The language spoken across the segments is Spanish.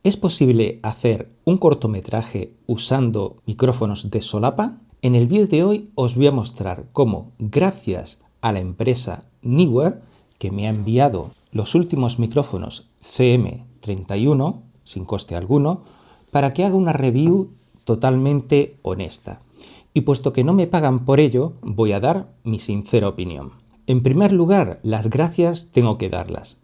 ¿Es posible hacer un cortometraje usando micrófonos de solapa? En el vídeo de hoy os voy a mostrar cómo, gracias a la empresa Neewer, que me ha enviado los últimos micrófonos CM31, sin coste alguno, para que haga una review totalmente honesta. Y puesto que no me pagan por ello, voy a dar mi sincera opinión. En primer lugar, las gracias tengo que darlas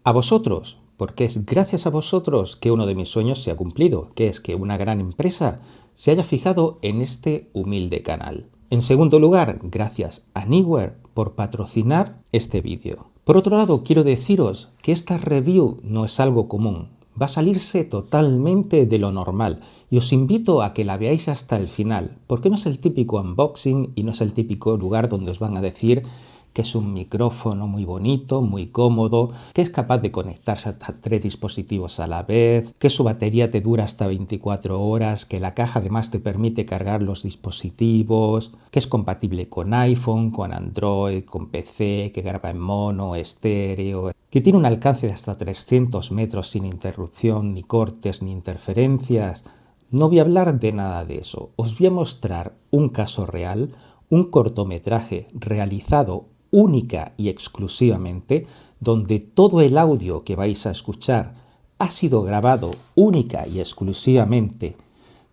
a vosotros, porque es gracias a vosotros que uno de mis sueños se ha cumplido, que es que una gran empresa se haya fijado en este humilde canal. En segundo lugar, gracias a Neewer por patrocinar este vídeo. Por otro lado, quiero deciros que esta review no es algo común, va a salirse totalmente de lo normal y os invito a que la veáis hasta el final, porque no es el típico unboxing y no es el típico lugar donde os van a decir que es un micrófono muy bonito, muy cómodo, que es capaz de conectarse hasta 3 dispositivos a la vez, que su batería te dura hasta 24 horas, que la caja además te permite cargar los dispositivos, que es compatible con iPhone, con Android, con PC, que graba en mono, estéreo, que tiene un alcance de hasta 300 metros sin interrupción, ni cortes, ni interferencias. No voy a hablar de nada de eso. Os voy a mostrar un caso real, un cortometraje realizado única y exclusivamente, donde todo el audio que vais a escuchar ha sido grabado única y exclusivamente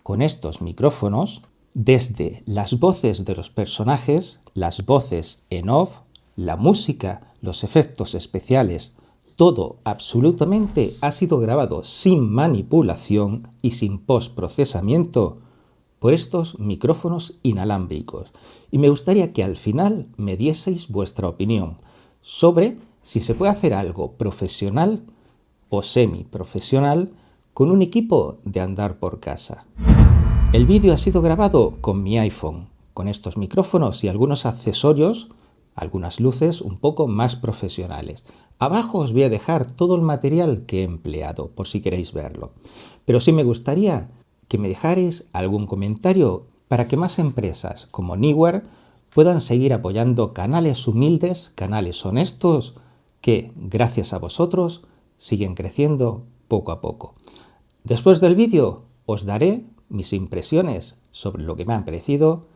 con estos micrófonos, desde las voces de los personajes, las voces en off, la música, los efectos especiales, todo absolutamente ha sido grabado sin manipulación y sin postprocesamiento por estos micrófonos inalámbricos, y me gustaría que al final me dieseis vuestra opinión sobre si se puede hacer algo profesional o semiprofesional con un equipo de andar por casa. El vídeo ha sido grabado con mi iPhone, con estos micrófonos y algunos accesorios, algunas luces un poco más profesionales. Abajo os voy a dejar todo el material que he empleado, por si queréis verlo. Pero sí me gustaría que me dejarais algún comentario para que más empresas como Neewer puedan seguir apoyando canales humildes, canales honestos, que, gracias a vosotros, siguen creciendo poco a poco. Después del vídeo os daré mis impresiones sobre lo que me ha parecido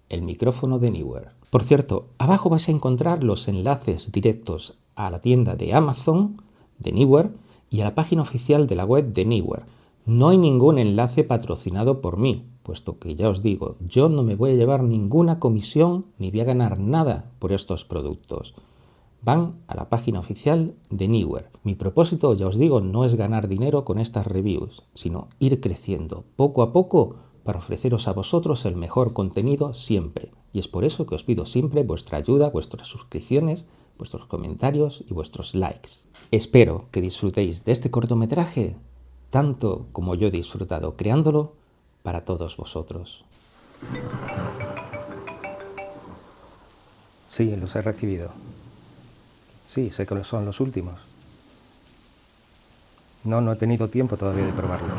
el micrófono de Neewer. Por cierto, abajo vais a encontrar los enlaces directos a la tienda de Amazon de Neewer y a la página oficial de la web de Neewer. No hay ningún enlace patrocinado por mí, puesto que ya os digo, yo no me voy a llevar ninguna comisión ni voy a ganar nada por estos productos. Van a la página oficial de Neewer. Mi propósito, ya os digo, no es ganar dinero con estas reviews, sino ir creciendo poco a poco para ofreceros a vosotros el mejor contenido siempre. Y es por eso que os pido siempre vuestra ayuda, vuestras suscripciones, vuestros comentarios y vuestros likes. Espero que disfrutéis de este cortometraje tanto como yo he disfrutado creándolo para todos vosotros. Sí, los he recibido. Sí, sé que son los últimos. No he tenido tiempo todavía de probarlos.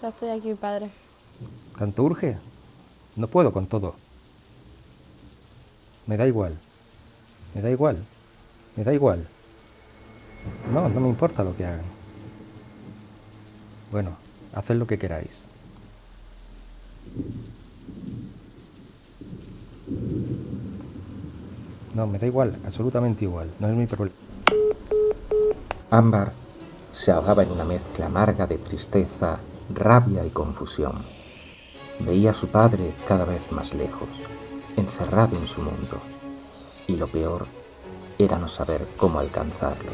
Ya estoy aquí, padre. ¿Tanto urge? No puedo con todo. Me da igual. Me da igual. Me da igual. No me importa lo que hagan. Bueno, haced lo que queráis. No, me da igual, absolutamente igual. No es mi problema. Ámbar se ahogaba en una mezcla amarga de tristeza, rabia y confusión. Veía a su padre cada vez más lejos, encerrado en su mundo. Y lo peor era no saber cómo alcanzarlo.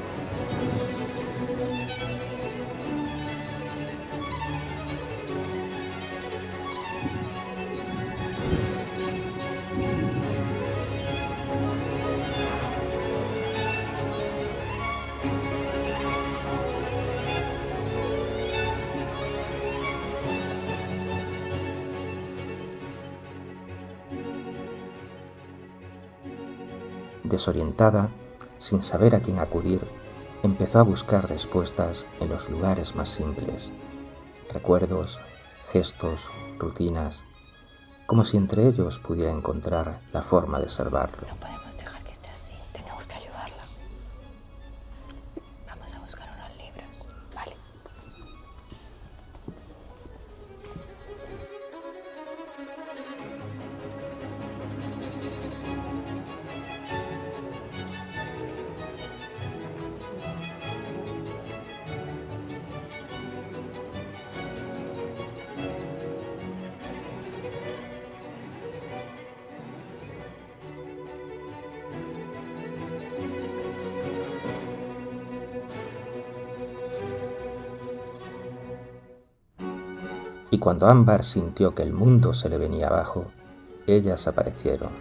Desorientada, sin saber a quién acudir, empezó a buscar respuestas en los lugares más simples, recuerdos, gestos, rutinas, como si entre ellos pudiera encontrar la forma de salvarlo. No podemos dejar que esté así. Tenemos que ayudarla. Vamos a buscar unos libros. Vale. Y cuando Ámbar sintió que el mundo se le venía abajo, ellas aparecieron,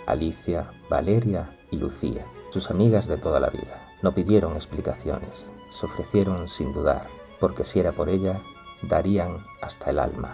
Alicia, Valeria y Lucía, sus amigas de toda la vida. No pidieron explicaciones, se ofrecieron sin dudar, porque si era por ella, darían hasta el alma.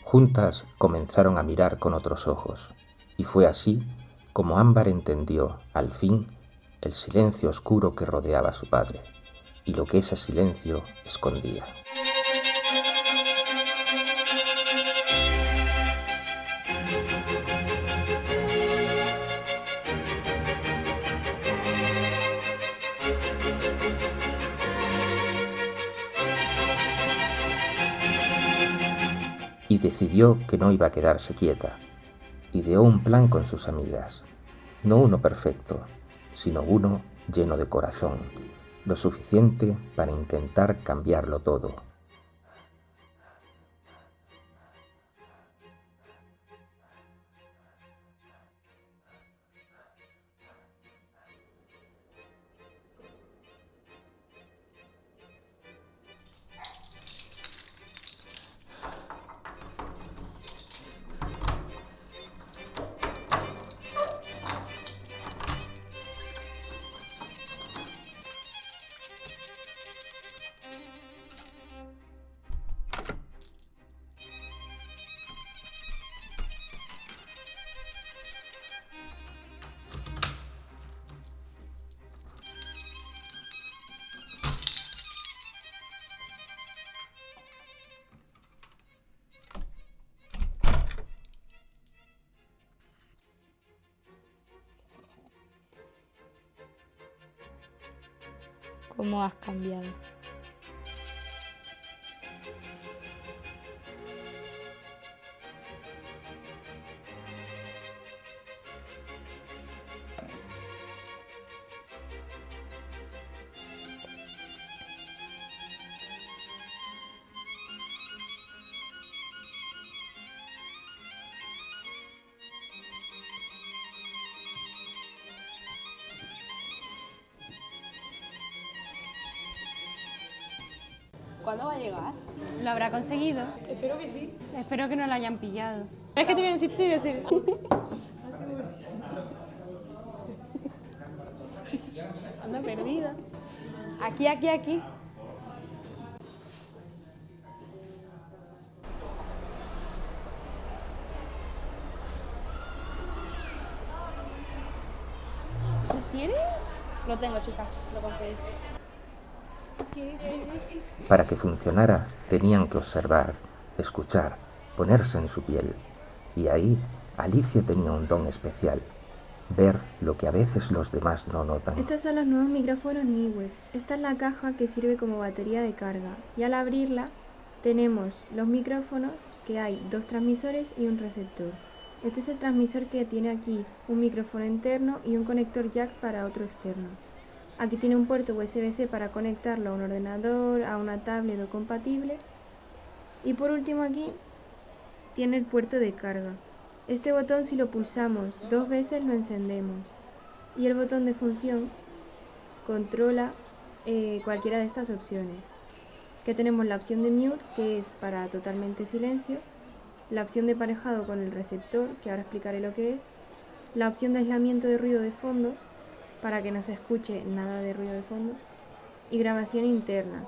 Juntas comenzaron a mirar con otros ojos, y fue así como Ámbar entendió, al fin, el silencio oscuro que rodeaba a su padre, y lo que ese silencio escondía. Y decidió que no iba a quedarse quieta. Ideó un plan con sus amigas, no uno perfecto, sino uno lleno de corazón, lo suficiente para intentar cambiarlo todo. ¿Cómo has cambiado? ¿Cuándo va a llegar? ¿Lo habrá conseguido? Espero que sí. Espero que no lo hayan pillado. Es que te voy a decir, te voy a decir. Anda perdida. Aquí, aquí, aquí. ¿Los tienes? Lo tengo, chicas. Lo conseguí. Para que funcionara, tenían que observar, escuchar, ponerse en su piel. Y ahí, Alicia tenía un don especial, ver lo que a veces los demás no notan. Estos son los nuevos micrófonos Neewer. Esta es la caja que sirve como batería de carga. Y al abrirla, tenemos los micrófonos, que hay 2 transmisores y un receptor. Este es el transmisor que tiene aquí un micrófono interno y un conector jack para otro externo. Aquí tiene un puerto USB-C para conectarlo a un ordenador, a una tablet o compatible. Y por último aquí tiene el puerto de carga. Este botón, si lo pulsamos 2 veces, lo encendemos. Y el botón de función controla cualquiera de estas opciones. Que tenemos la opción de mute, que es para totalmente silencio, la opción de emparejado con el receptor, que ahora explicaré lo que es, la opción de aislamiento de ruido de fondo, para que no se escuche nada de ruido de fondo, y grabación interna.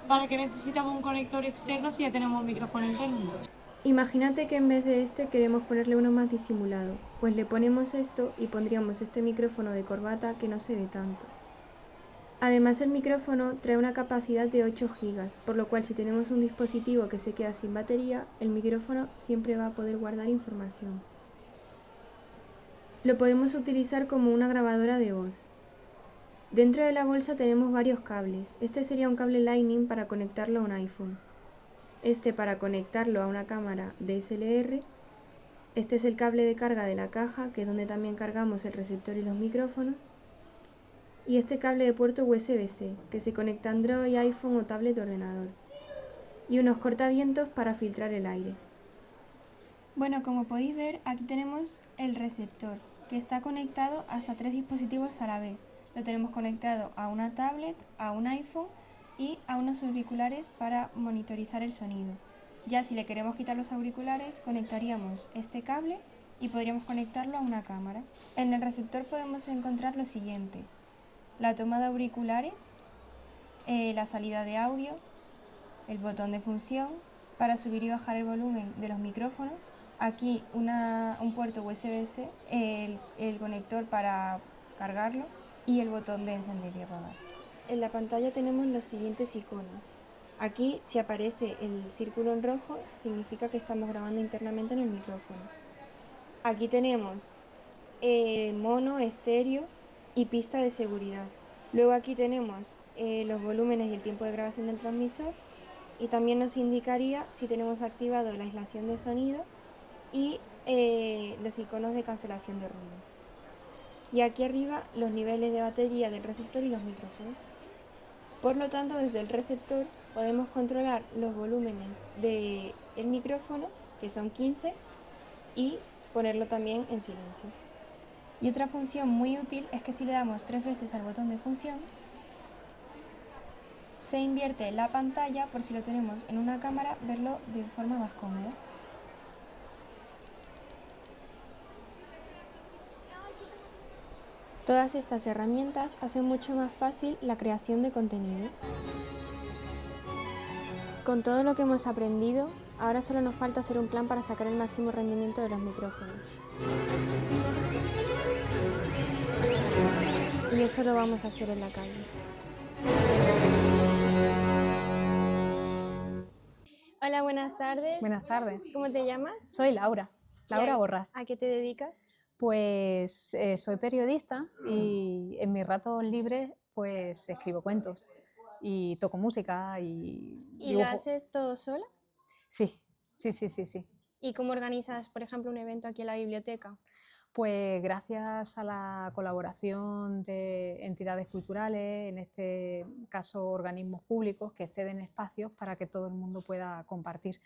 ¿Para qué necesitamos un conector externo si ya tenemos un micrófono interno? Imagínate que en vez de este queremos ponerle uno más disimulado, pues le ponemos esto y pondríamos este micrófono de corbata que no se ve tanto. Además, el micrófono trae una capacidad de 8 GB, por lo cual si tenemos un dispositivo que se queda sin batería, el micrófono siempre va a poder guardar información. Lo podemos utilizar como una grabadora de voz. Dentro de la bolsa tenemos varios cables. Este sería un cable Lightning para conectarlo a un iPhone. Este para conectarlo a una cámara DSLR. Este es el cable de carga de la caja, que es donde también cargamos el receptor y los micrófonos. Y este cable de puerto USB-C, que se conecta a Android, iPhone o tablet o ordenador. Y unos cortavientos para filtrar el aire. Bueno, como podéis ver, aquí tenemos el receptor, que está conectado hasta 3 dispositivos a la vez. Lo tenemos conectado a una tablet, a un iPhone y a unos auriculares para monitorizar el sonido. Ya si le queremos quitar los auriculares, conectaríamos este cable y podríamos conectarlo a una cámara. En el receptor podemos encontrar lo siguiente: la toma de auriculares, la salida de audio, el botón de función para subir y bajar el volumen de los micrófonos, aquí un puerto USB-C, el conector para cargarlo y el botón de encender y apagar. En la pantalla tenemos los siguientes iconos. Aquí, si aparece el círculo en rojo, significa que estamos grabando internamente en el micrófono. Aquí tenemos mono, estéreo y pista de seguridad. Luego aquí tenemos los volúmenes y el tiempo de grabación del transmisor, y también nos indicaría si tenemos activado la aislación de sonido y los iconos de cancelación de ruido. Y aquí arriba los niveles de batería del receptor y los micrófonos. Por lo tanto, desde el receptor podemos controlar los volúmenes del micrófono, que son 15, y ponerlo también en silencio. Y otra función muy útil es que si le damos 3 veces al botón de función, se invierte la pantalla por si lo tenemos en una cámara, verlo de forma más cómoda. Todas estas herramientas hacen mucho más fácil la creación de contenido. Con todo lo que hemos aprendido, ahora solo nos falta hacer un plan para sacar el máximo rendimiento de los micrófonos. Y eso lo vamos a hacer en la calle. Hola, buenas tardes. Buenas tardes. ¿Cómo te llamas? Soy Laura Borrás. ¿A qué te dedicas? Pues soy periodista y en mis ratos libres pues escribo cuentos y toco música y ¿Y dibujo. lo haces todo sola? Sí. ¿Y cómo organizas, por ejemplo, un evento aquí en la biblioteca? Pues gracias a la colaboración de entidades culturales, en este caso organismos públicos que ceden espacios para que todo el mundo pueda compartir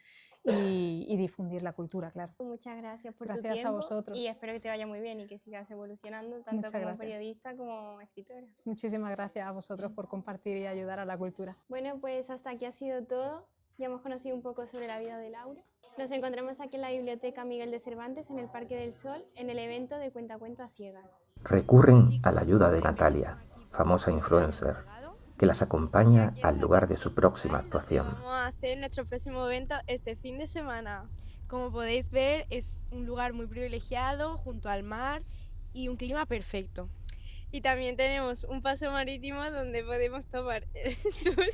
y difundir la cultura, claro. Muchas gracias por tu Gracias tiempo a vosotros. y espero que te vaya muy bien y que sigas evolucionando tanto Muchas como gracias. periodista como escritora. Muchísimas gracias a vosotros por compartir y ayudar a la cultura. Bueno, pues hasta aquí ha sido todo. Ya hemos conocido un poco sobre la vida de Laura. Nos encontramos aquí en la Biblioteca Miguel de Cervantes, en el Parque del Sol, en el evento de Cuentacuento a Ciegas. Recurren a la ayuda de Natalia, famosa influencer, que las acompaña al lugar de su próxima actuación. Vamos a hacer nuestro próximo evento este fin de semana. Como podéis ver, es un lugar muy privilegiado, junto al mar y un clima perfecto. Y también tenemos un paseo marítimo donde podemos tomar el sol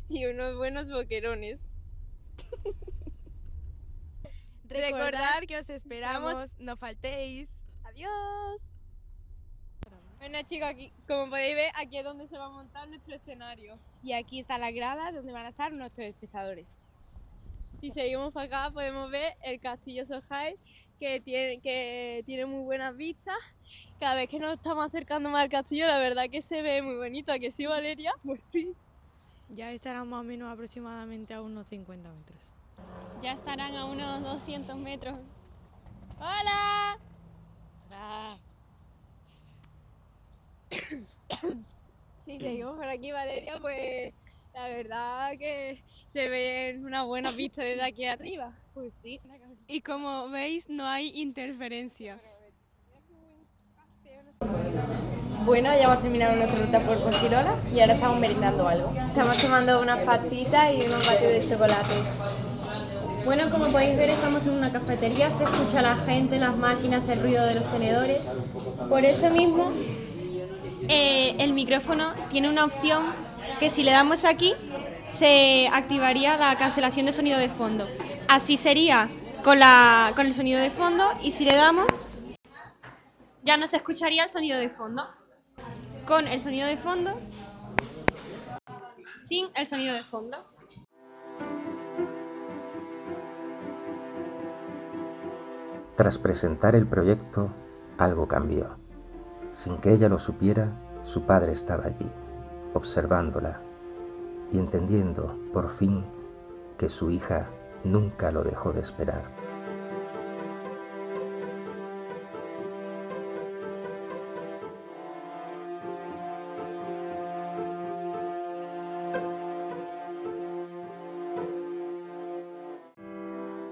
y unos buenos boquerones. Recordad que os esperamos, no faltéis. Adiós. Bueno chicos, aquí, como podéis ver, aquí es donde se va a montar nuestro escenario. Y aquí están las gradas donde van a estar nuestros espectadores. Si seguimos para acá podemos ver el castillo Sohail, que tiene muy buenas vistas. Cada vez que nos estamos acercando más al castillo, la verdad que se ve muy bonito. ¿A que sí, Valeria? Pues sí. Ya estarán más o menos aproximadamente a unos 50 metros. Ya estarán a unos 200 metros. ¡Hola! Hola. Si seguimos por aquí, Valeria, pues la verdad que se ven una buena vista desde aquí arriba. Pues sí. Y como veis, no hay interferencia. Bueno, ya hemos terminado nuestra ruta por Fuengirola y ahora estamos merendando algo. Estamos tomando unas pastitas y unos batidos de chocolate. Bueno, como podéis ver, estamos en una cafetería, se escucha la gente, las máquinas, el ruido de los tenedores. Por eso mismo, el micrófono tiene una opción que si le damos aquí, se activaría la cancelación de sonido de fondo. Así sería con el sonido de fondo, y si le damos, ya no se escucharía el sonido de fondo. Con el sonido de fondo, sin el sonido de fondo. Tras presentar el proyecto, algo cambió. Sin que ella lo supiera, su padre estaba allí, observándola y entendiendo, por fin, que su hija nunca lo dejó de esperar.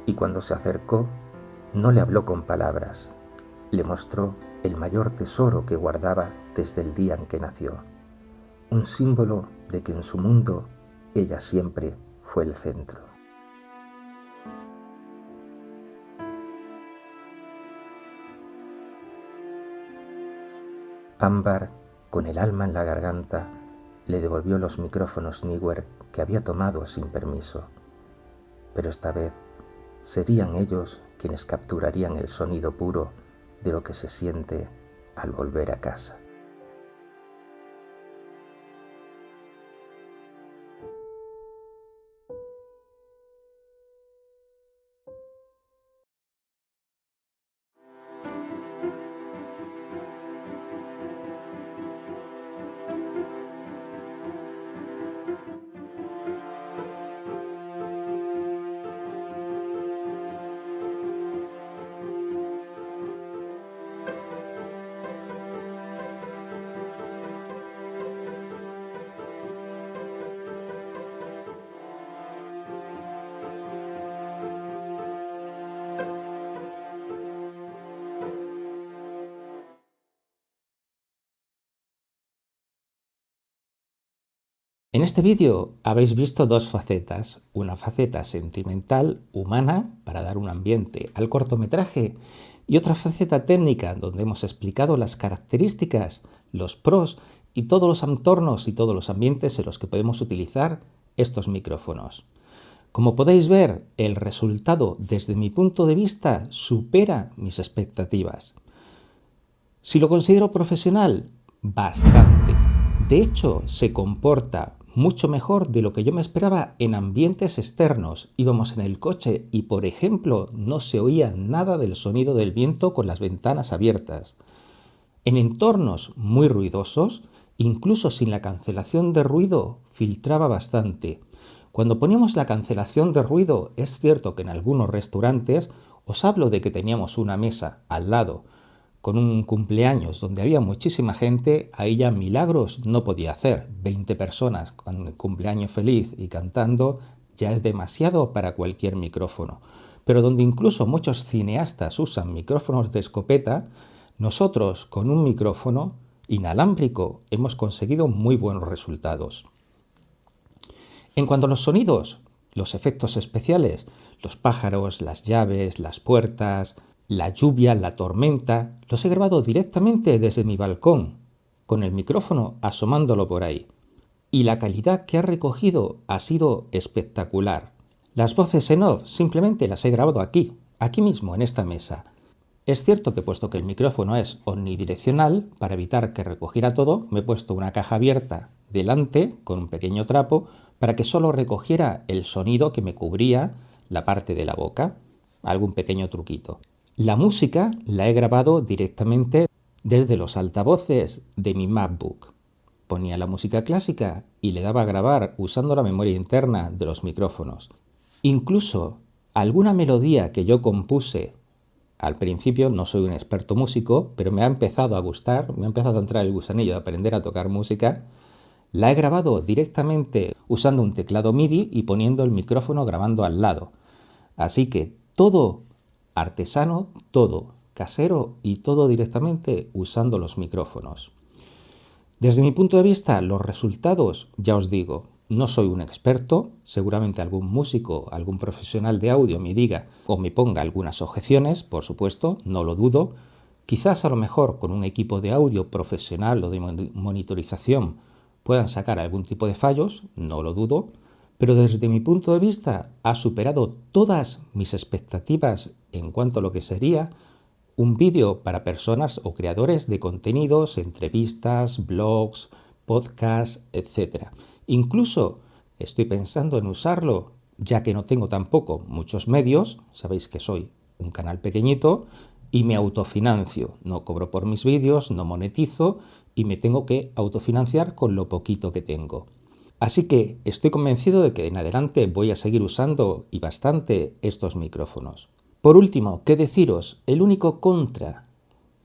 Y cuando se acercó, no le habló con palabras, le mostró el mayor tesoro que guardaba desde el día en que nació, un símbolo de que en su mundo ella siempre fue el centro. Ámbar, con el alma en la garganta, le devolvió los micrófonos Neewer que había tomado sin permiso, pero esta vez serían ellos quienes capturarían el sonido puro de lo que se siente al volver a casa. En este vídeo habéis visto dos facetas, una faceta sentimental, humana, para dar un ambiente al cortometraje, y otra faceta técnica, donde hemos explicado las características, los pros y todos los entornos y todos los ambientes en los que podemos utilizar estos micrófonos. Como podéis ver, el resultado desde mi punto de vista supera mis expectativas. Si lo considero profesional, bastante. De hecho, se comporta mucho mejor de lo que yo me esperaba en ambientes externos. Íbamos en el coche y, por ejemplo, no se oía nada del sonido del viento con las ventanas abiertas. En entornos muy ruidosos, incluso sin la cancelación de ruido, filtraba bastante. Cuando poníamos la cancelación de ruido, es cierto que en algunos restaurantes, os hablo de que teníamos una mesa al lado, con un cumpleaños donde había muchísima gente, ahí ya milagros no podía hacer. 20 personas con el cumpleaños feliz y cantando ya es demasiado para cualquier micrófono. Pero donde incluso muchos cineastas usan micrófonos de escopeta, nosotros con un micrófono inalámbrico hemos conseguido muy buenos resultados. En cuanto a los sonidos, los efectos especiales, los pájaros, las llaves, las puertas, la lluvia, la tormenta, los he grabado directamente desde mi balcón, con el micrófono asomándolo por ahí. Y la calidad que ha recogido ha sido espectacular. Las voces en off simplemente las he grabado aquí mismo, en esta mesa. Es cierto que puesto que el micrófono es omnidireccional, para evitar que recogiera todo, me he puesto una caja abierta delante con un pequeño trapo para que solo recogiera el sonido que me cubría la parte de la boca. Algún pequeño truquito. La música la he grabado directamente desde los altavoces de mi MacBook. Ponía la música clásica y le daba a grabar usando la memoria interna de los micrófonos. Incluso alguna melodía que yo compuse al principio, no soy un experto músico, pero me ha empezado a gustar, me ha empezado a entrar el gusanillo de aprender a tocar música, La he grabado directamente usando un teclado MIDI y poniendo el micrófono grabando al lado. Así que todo artesano, todo casero y todo directamente usando los micrófonos. Desde mi punto de vista, los resultados, ya os digo, no soy un experto, seguramente algún músico, algún profesional de audio me diga o me ponga algunas objeciones, por supuesto, no lo dudo. Quizás a lo mejor con un equipo de audio profesional o de monitorización puedan sacar algún tipo de fallos, no lo dudo, pero desde mi punto de vista ha superado todas mis expectativas en cuanto a lo que sería un vídeo para personas o creadores de contenidos, entrevistas, blogs, podcasts, etc. Incluso estoy pensando en usarlo, ya que no tengo tampoco muchos medios, sabéis que soy un canal pequeñito y me autofinancio, no cobro por mis vídeos, no monetizo y me tengo que autofinanciar con lo poquito que tengo. Así que estoy convencido de que en adelante voy a seguir usando y bastante estos micrófonos. Por último, ¿qué deciros? El único contra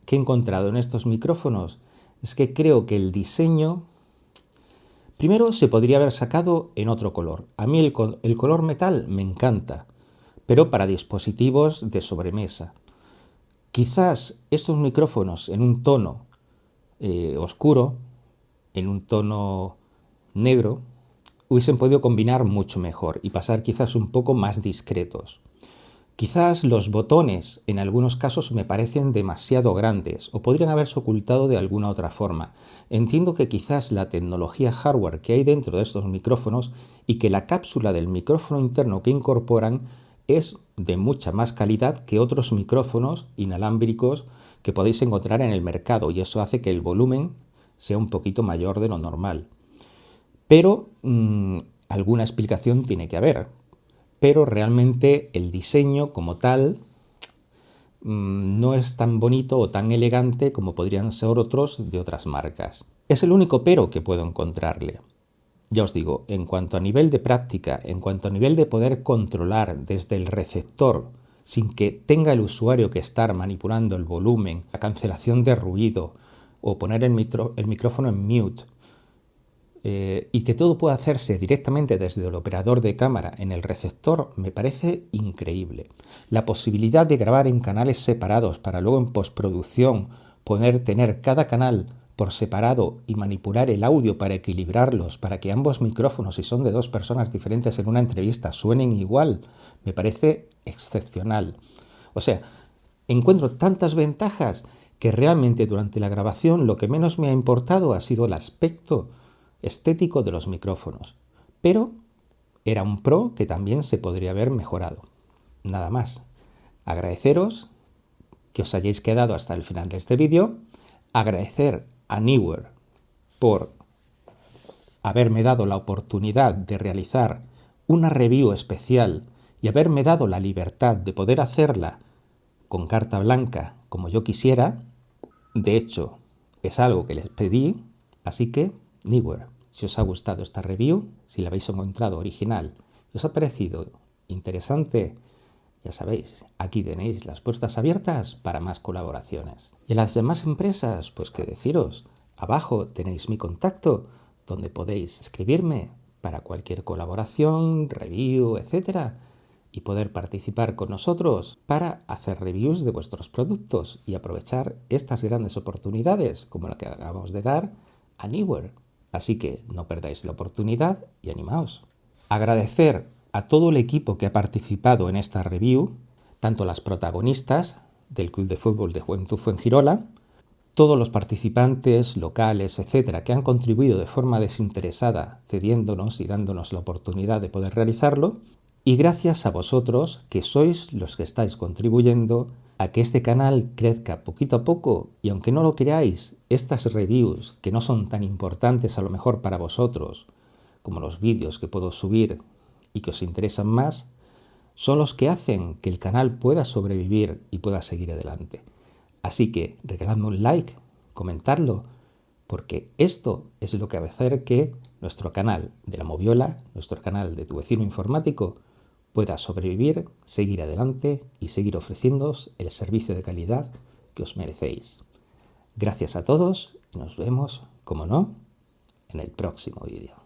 que he encontrado en estos micrófonos es que creo que el diseño, primero, se podría haber sacado en otro color. A mí el color metal me encanta, pero para dispositivos de sobremesa. Quizás estos micrófonos en un tono oscuro, en un tono negro, hubiesen podido combinar mucho mejor y pasar quizás un poco más discretos. Quizás los botones en algunos casos me parecen demasiado grandes o podrían haberse ocultado de alguna otra forma. Entiendo que quizás la tecnología hardware que hay dentro de estos micrófonos y que la cápsula del micrófono interno que incorporan es de mucha más calidad que otros micrófonos inalámbricos que podéis encontrar en el mercado y eso hace que el volumen sea un poquito mayor de lo normal. Pero alguna explicación tiene que haber. Pero realmente el diseño como tal no es tan bonito o tan elegante como podrían ser otros de otras marcas. Es el único pero que puedo encontrarle. Ya os digo, en cuanto a nivel de práctica, en cuanto a nivel de poder controlar desde el receptor sin que tenga el usuario que estar manipulando el volumen, la cancelación de ruido o poner el micrófono en mute, y que todo pueda hacerse directamente desde el operador de cámara en el receptor, me parece increíble. La posibilidad de grabar en canales separados para luego en postproducción poder tener cada canal por separado y manipular el audio para equilibrarlos, para que ambos micrófonos, si son de dos personas diferentes en una entrevista, suenen igual, me parece excepcional. O sea, encuentro tantas ventajas que realmente durante la grabación lo que menos me ha importado ha sido el aspecto estético de los micrófonos, pero era un pro que también se podría haber mejorado. Nada más. Agradeceros que os hayáis quedado hasta el final de este vídeo, agradecer a Neewer por haberme dado la oportunidad de realizar una review especial y haberme dado la libertad de poder hacerla con carta blanca como yo quisiera. De hecho, es algo que les pedí, así que Neewer, si os ha gustado esta review, si la habéis encontrado original y os ha parecido interesante, ya sabéis, aquí tenéis las puertas abiertas para más colaboraciones. Y a las demás empresas, pues qué deciros, abajo tenéis mi contacto donde podéis escribirme para cualquier colaboración, review, etc. y poder participar con nosotros para hacer reviews de vuestros productos y aprovechar estas grandes oportunidades como la que acabamos de dar a Neewer. Así que no perdáis la oportunidad y animaos. Agradecer a todo el equipo que ha participado en esta review, tanto las protagonistas del Club de Fútbol de Juventud Fuengirola, todos los participantes locales, etcétera, que han contribuido de forma desinteresada, cediéndonos y dándonos la oportunidad de poder realizarlo, y gracias a vosotros, que sois los que estáis contribuyendo a que este canal crezca poquito a poco, y aunque no lo creáis, estas reviews, que no son tan importantes a lo mejor para vosotros, como los vídeos que puedo subir y que os interesan más, son los que hacen que el canal pueda sobrevivir y pueda seguir adelante. Así que regaladme un like, comentadlo, porque esto es lo que va a hacer que nuestro canal de La Moviola, nuestro canal de Tu Vecino Informático, pueda sobrevivir, seguir adelante y seguir ofreciéndoos el servicio de calidad que os merecéis. Gracias a todos y nos vemos, como no, en el próximo vídeo.